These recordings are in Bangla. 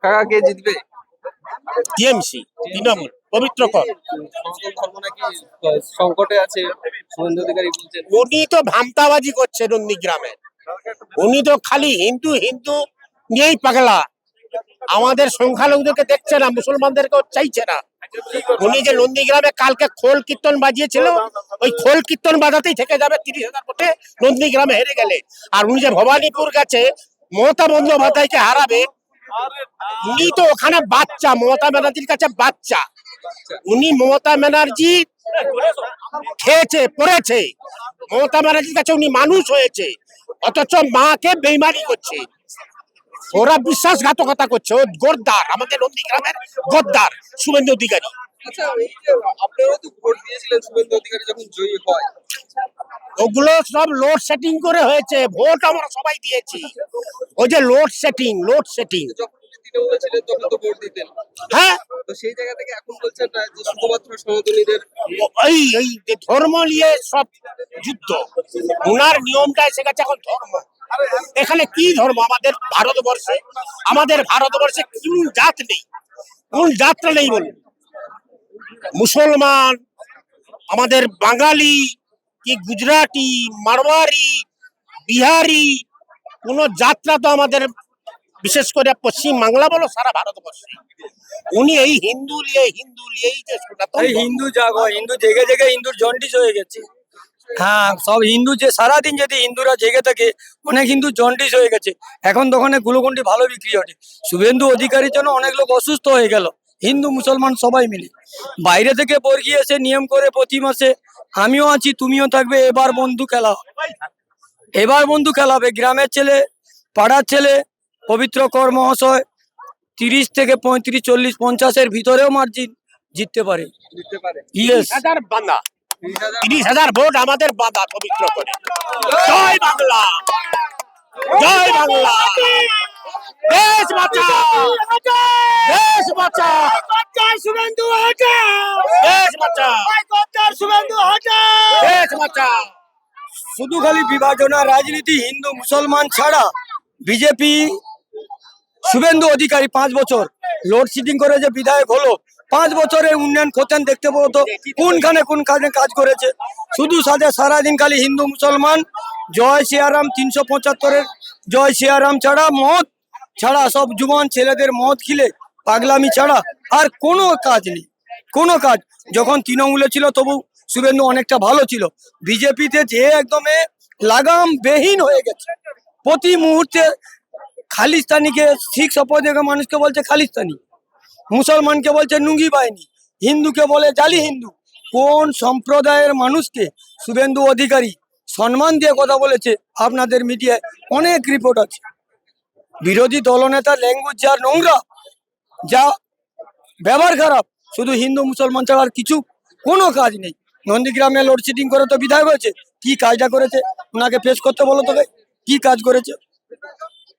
কাকা কে জিতবে? টিএমসি, তৃণমূল, পবিত্র কর। সনাতন ধর্ম নাকি সংকটে আছে, শুভেন্দু অধিকারী বলছেন। উনি তো ভামতাবাজি করছে নন্দীগ্রামে। উনি তো খালি হিন্দু হিন্দু নিয়েই পাগলা। আমাদের সংখ্যালঘুদেরকে দেখছে না, মুসলমানদেরকেও চাইছে না। উনি যে নন্দীগ্রামে কালকে খোল কীর্তন বাজিয়েছিল, ওই খোল কীর্তন বাজাতেই থেকে যাবে 30,000 ভোটে নন্দীগ্রামে হেরে গেলে। আর উনি যে ভবানীপুর গেছে মমতা বন্দ্যোপাধ্যায়কে হারাবে, উনি তো ওখানে বাচ্চা, মমতা ব্যানার্জির কাছে বাচ্চা। উনি মমতা ব্যানার্জি খেয়েছে পড়েছে, মমতা ব্যানার্জির কাছে উনি মানুষ হয়েছে, অথচ মাকে বেইমানি করছে। ওরা বিশ্বাসঘাতকতা করছে। ও গদ্দার, আমাদের নন্দীগ্রামের গদ্দার শুভেন্দু অধিকারী। আচ্ছা, এই যে আপনারা তো ভোট দিয়েছিলেন শুভেন্দু অধিকারী যখন জয়ী হয়, ওগুলো সব লোড সেটিং করে হয়েছে। ভোট আমরা সবাই দিয়েছি, ওই যে লোড সেটিং। যখন উনি তৃণমূলে ছিলেন তখন তো ভোট দিতেন। হ্যাঁ, তো সেই জায়গা থেকে এখন বলছেন না যে শুধুমাত্র সনাতনীদের। ওই ওই যে ধর্ম নিয়ে সব যুদ্ধ। ওনার নিয়মটা এসে গেছে এখন ধর্ম। এখানে কি ধর্ম? আমাদের ভারতবর্ষে কোন জাত নেই, কোন জাতটা নেই বলুন? মুসলমান, আমাদের বাঙালি, কি গুজরাটি, মারওয়ারি, বিহারি, কোন যাত্রা তো আমাদের, বিশেষ করে পশ্চিম বাংলা বলো সারা ভারতবর্ষে। উনি এই হিন্দু নিয়েই যে হিন্দু জাগো, হিন্দু জেগে জেগে হিন্দুর জন্ডিস হয়ে গেছে। হ্যাঁ, সব হিন্দু যে সারাদিন যদি হিন্দুরা জেগে থাকে, অনেক হিন্দু জন্ডিস হয়ে গেছে। এখন দোকানে গ্লুকন্ডি ভালো বিক্রি হচ্ছে। শুভেন্দু অধিকারীর জন্য অনেক লোক অসুস্থ হয়ে গেল, হিন্দু মুসলমান সবাই মিলে। বাইরে থেকে বর্গী এসে নিয়ম করে প্রতি মাসে আমিও আছি তুমিও থাকবে, এবার বন্ধু খেলা হবে। এবার বন্ধু খেলা হবে। গ্রামের ছেলে, পাড়ার ছেলে, পবিত্র কর মহাশয় 30 থেকে 35, 40, 50-এর ভিতরেও মার্জিন জিততে পারে। দিতে পারে। ইয়েস, 30,000 বাঁধা, 30,000 30,000 ভোট আমাদের বাঁধা পবিত্র করে। জয় বাংলা, জয় বাংলা, দেশ বাঁচাও, দেশ বাঁচাও, শুভেন্দু দেশ বাঁচাও, শুভেন্দু দেশ বাঁচাও। শুধু খালি বিভাজনা রাজনীতি, হিন্দু মুসলমান ছাড়া বিজেপি। শুভেন্দু অধিকারী 5 বছর লোডশেডিং করে যে বিধায়ক হলো, 5 বছরের উন্নয়ন খতেন দেখতে পাবো তো কোনখানে কোন কাজে কাজ করেছে? শুধু সারাদিন খালি হিন্দু মুসলমান জয় সিয়ারাম, 375-এর জয় সিয়ারাম ছাড়া, মদ ছাড়া, সব জুয়ান ছেলেদের মদ খিলে পাগলামি ছাড়া আর কোনো কাজ নেই, কোনো কাজ। যখন তৃণমূলে ছিল তবু শুভেন্দু অনেকটা ভালো ছিল। বিজেপিতে যে একদমে লাগাম বেহীন হয়ে গেছে। প্রতি মুহূর্তে খালিস্তানিকে, শিখ সম্প্রদায়ের মানুষকে বলছে খালিস্তানি, মুসলমানকে বলছে নুঙ্গি বাহিনী, হিন্দুকে বলে জালি হিন্দু। কোন সম্প্রদায়ের মানুষকে শুভেন্দু অধিকারী সম্মান দিয়ে কথা বলেছে আপনাদের মিডিয়ায় অনেক রিপোর্ট আছে। বিরোধী দলনেতার ল্যাঙ্গুয়েজ যা নোংরা, যা ব্যবহার খারাপ, শুধু হিন্দু মুসলমান ছাড়া আর কিছু কোনো কাজ নেই। নন্দীগ্রামে লোডশেডিং করে তো বিধায়ক হয়েছে, কি কাজটা করেছে ওনাকে পেশ করতে বলো তো ভাই, কি কাজ করেছে?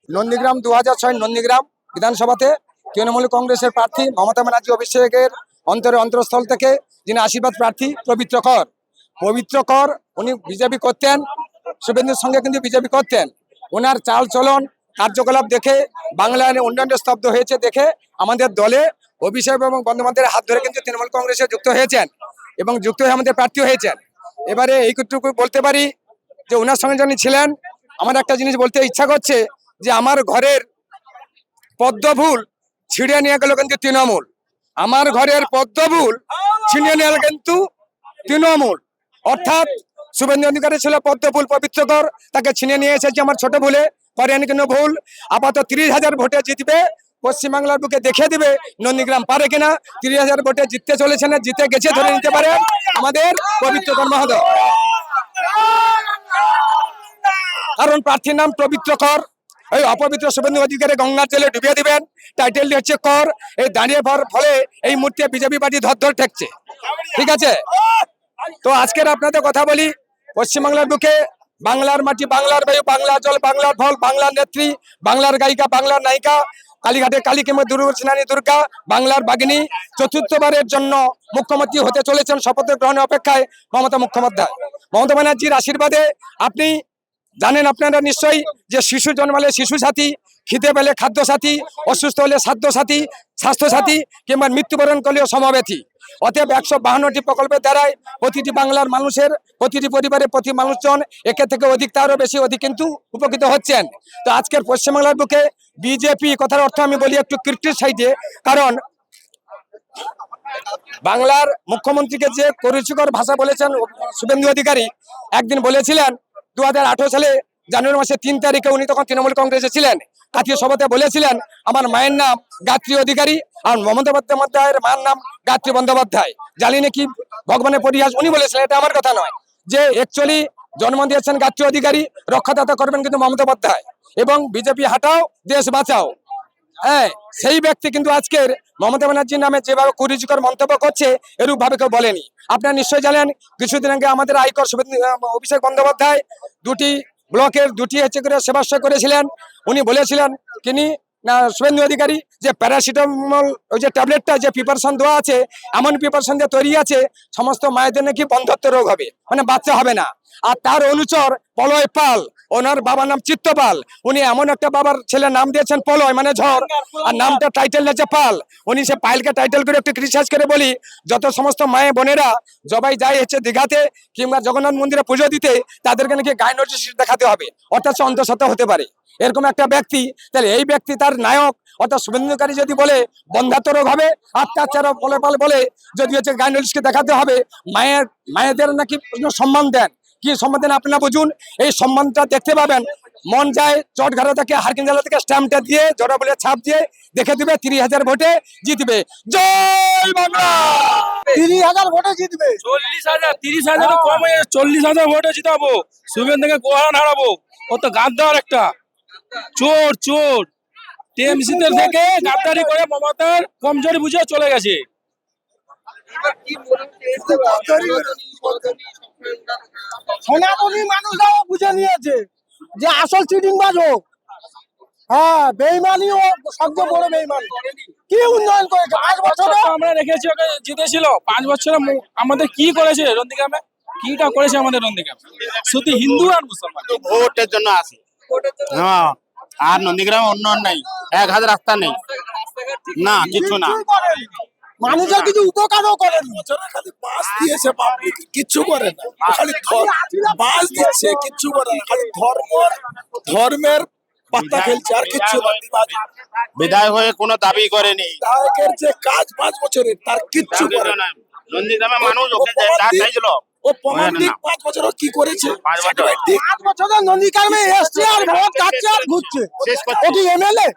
নন্দীগ্রাম 2006 নন্দীগ্রাম বিধানসভাতে তৃণমূল কংগ্রেসের প্রার্থী মমতা ব্যানার্জি অভিষেকের অন্তরস্থল থেকে যিনি আশীর্বাদ প্রার্থী পবিত্র কর উনি বিজেপি করতেন, শুভেন্দুর সঙ্গে কিন্তু বিজেপি করতেন। ওনার চাল চলন কার্যকলাপ দেখে বাংলার উন্নয়ন স্তব্ধ হয়েছে দেখে আমাদের দলে অভিষেক এবং বন্দ্যোপাধ্যায়ের হাত ধরে কিন্তু তৃণমূল কংগ্রেসে যুক্ত হয়েছেন এবং যুক্ত হয়ে আমাদের প্রার্থী হয়েছেন। এবারে এইটুকু বলতে পারি যে ওনার সঙ্গে যিনি ছিলেন, আমার একটা জিনিস বলতে ইচ্ছা করছে যে আমার ঘরের পদ্মফুল ছিঁড়ে নিয়ে গেল কিন্তু তৃণমূল। আমার ঘরের পদ্মফুল ছিনিয়ে নিয়ে গেল কিন্তু তৃণমূল। অর্থাৎ শুভেন্দু অধিকারী ছিল পদ্মফুল পবিত্রকর, তাকে ছিনিয়ে নিয়ে এসেছে আমার ছোট ভুলে, করেন কিন্তু ভুল। আপাতত 30,000 ভোটে জিতবে, পশ্চিমবাংলার বুকে দেখে দিবে নন্দীগ্রাম পারে কিনা। 30,000 ভোটে জিততে চলেছে না, জিতে গেছে ধরে নিতে পারে আমাদের পবিত্রকর মহোদয়। কারণ প্রার্থীর নাম পবিত্রকর। ওই অপবিত্র শুভেন্দু অধিকারী গঙ্গার জলে ডুবিয়ে দিবেন। টাইটেলটি হচ্ছে কর। এই দাঁড়িয়ে ফলে এই মুহূর্তে বিজেপি পার্টি ধর ঠেকছে। ঠিক আছে, তো আজকের আপনাদের কথা বলি, পশ্চিমবাংলার বুকে বাংলার মাটি, বাংলার বায়ু, বাংলার জল, বাংলার ফল, বাংলার নেত্রী, বাংলার গায়িকা, বাংলার নায়িকা, কালীঘাটে কালী কিংবা দুর্গা দুর্গা, বাংলার বাগিনী, চতুর্থবারের জন্য মুখ্যমন্ত্রী হতে চলেছেন শপথ গ্রহণের অপেক্ষায় মমতা মুখ্যমন্ত্রী। মমতা ব্যানার্জির আশীর্বাদে আপনি জানেন আপনারা নিশ্চয়ই যে শিশু জন্মালে শিশু সাথী, খিদে পেলে খাদ্য সাথী, অসুস্থ হলে সাধ্য সাথী, স্বাস্থ্য সাথী কিংবা মৃত্যুবরণ করলেও সমব্যথী। অতএব 152টি প্রকল্পের দ্বারাই প্রতিটি বাংলার মানুষের, প্রতিটি পরিবারের প্রতি মানুষজন একে থেকে অধিক, তারও বেশি অধিক কিন্তু উপকৃত হচ্ছেন। তো আজকের পশ্চিমবাংলার বুকে বিজেপি কথার অর্থ আমি বলি একটু কীর্তির সাইডে, কারণ বাংলার মুখ্যমন্ত্রীকে যে কুরুচিকর ভাষা বলেছেন শুভেন্দু অধিকারী, একদিন বলেছিলেন 2018 সালে জানুয়ারি মাসের 3 তারিখে, উনি তখন তৃণমূল কংগ্রেসে ছিলেন, জাতীয় সভাতে বলেছিলেন আমার মায়ের নাম গায়ত্রী অধিকারী আর মমতা বন্দ্যোপাধ্যায়ের মায়ের নাম গায়ত্রী বন্দ্যোপাধ্যায়। জানি না কি ভগবানের পরিহাস, উনি বলেছিলেন, এটা আমার কথা নয়, যে অ্যাকচুয়ালি জন্ম দিয়েছেন গায়ত্রী অধিকারী, রক্ষাদাতা করবেন কিন্তু মমতা বন্দ্যোপাধ্যায়, এবং বিজেপি হাটাও দেশ বাঁচাও। হ্যাঁ, সেই ব্যক্তি কিন্তু আজকের মমতা ব্যানার্জির নামে যেভাবে কুরুচিকর মন্তব্য করছে, এরূপ ভাবে কেউ বলেনি। আপনারা নিশ্চয়ই জানেন কিছুদিন আগে আমাদের আয়কর অভিষেক বন্দ্যোপাধ্যায় 2টি ব্লকের 2টি হচ্ছে করে সেবাশ্রয় করেছিলেন। উনি বলেছিলেন তিনি শুভেন্দু অধিকারী যে প্যারাসিটামল ওই যে ট্যাবলেটটা যে প্রিপারেশন দেওয়া আছে, এমন প্রিপারেশন দিয়ে তৈরি আছে সমস্ত মায়েদের নাকি বন্ধ্যত্ব রোগ হবে, মানে বাচ্চা হবে না। আর তার অনুচর পলয় পাল, ওনার বাবার নাম চিত্তপাল, উনি এমন একটা বাবার ছেলের নাম দিয়েছেন পলয় মানে ঝড়, আর নামটা টাইটেল আছে পাল। উনি সে পাইলকে টাইটেল করে একটু রিসার্চ করে বলি, যত সমস্ত মায়ে বোনেরা জবাই যায় হচ্ছে দীঘাতে কিংবা জগন্নাথ মন্দিরে পুজো দিতে, তাদেরকে নাকি গাইনোসিস দেখাতে হবে, অর্থাৎ সে অন্তঃসত্ত্বা হতে পারে, এরকম একটা ব্যক্তি। তাহলে এই ব্যক্তি তার নায়ক অর্থাৎ শুভেন্দুকারী যদি বলে বন্ধ্যাত্ব রোগ হবে, অত্যাচার বলে বলে যদি হচ্ছে গাইনোসিসকে দেখাতে হবে, মায়েদের নাকি সম্মান দেন, কি সম্মান দেন আপনারা বুঝুন। এই সম্মানটা দেখতে পাবেন, মন যায় চটঘাটা থেকে হারকিনজালা থেকে স্ট্যাম্পটা দিয়ে জোড়া বলে ছাপ দিয়ে দেখে দিবে 30,000 ভোটে জিতবে। জয় বাংলা। 30,000 ভোটে জিতবে। 40,000 30,000 কম হয়ে 40,000 ভোটে জিতাবো, শুভেন্দুকে গোহান হারাবো। ও তো গাদ্দার একটা চোর চোর, টিএমসিদের থেকে গাদ্দারি করে মমতার কমজোরি বুঝে চলে গেছে। সনাতনী মানুষরাও বুঝে নিয়েছে যে আসল চিটিং বাজ হোক। হ্যাঁ, বেইমানি ও সবচেয়ে বড় বেইমানি। কি উন্নয়ন করেছে 5 বছরে? আমরা রেখেছি, ওকে জিতেছিল 5 বছরে। আমাদের কি করেছে নন্দীগ্রামে, কিটা করেছে আমাদের নন্দীগ্রামে? শুধু হিন্দু আর মুসলমান ভোটের জন্য আসি। হ্যাঁ, আর নন্দীগ্রামে উন্নয়ন নাই, 1 হাত রাস্তা নেই, না কিছু না। কিছুই করেনি। মানুষের কিছু উপকারও করেনি। খালি বাস দিয়েছে পাবলিক, কিচ্ছু করে না, খালি বাস দিচ্ছে, কিচ্ছু করে না, খালি ধর্মের পাত্তা খেলছে আর কিচ্ছু না। বিধায়ক হয়ে কোনো দাবি করেনি, বিধায়কের যে কাজ 5 বছরের তার কিচ্ছু করে না। নন্দীগ্রামে মানুষ ওকে যা চাইছিল ও প্রমাণ দিক 5 বছর কি করেছে। 5 বছর। 5 বছরে নন্দীগ্রামে এসছে আর ভোট কাটছে আর ঘুরছে। ও কি এমএলএ?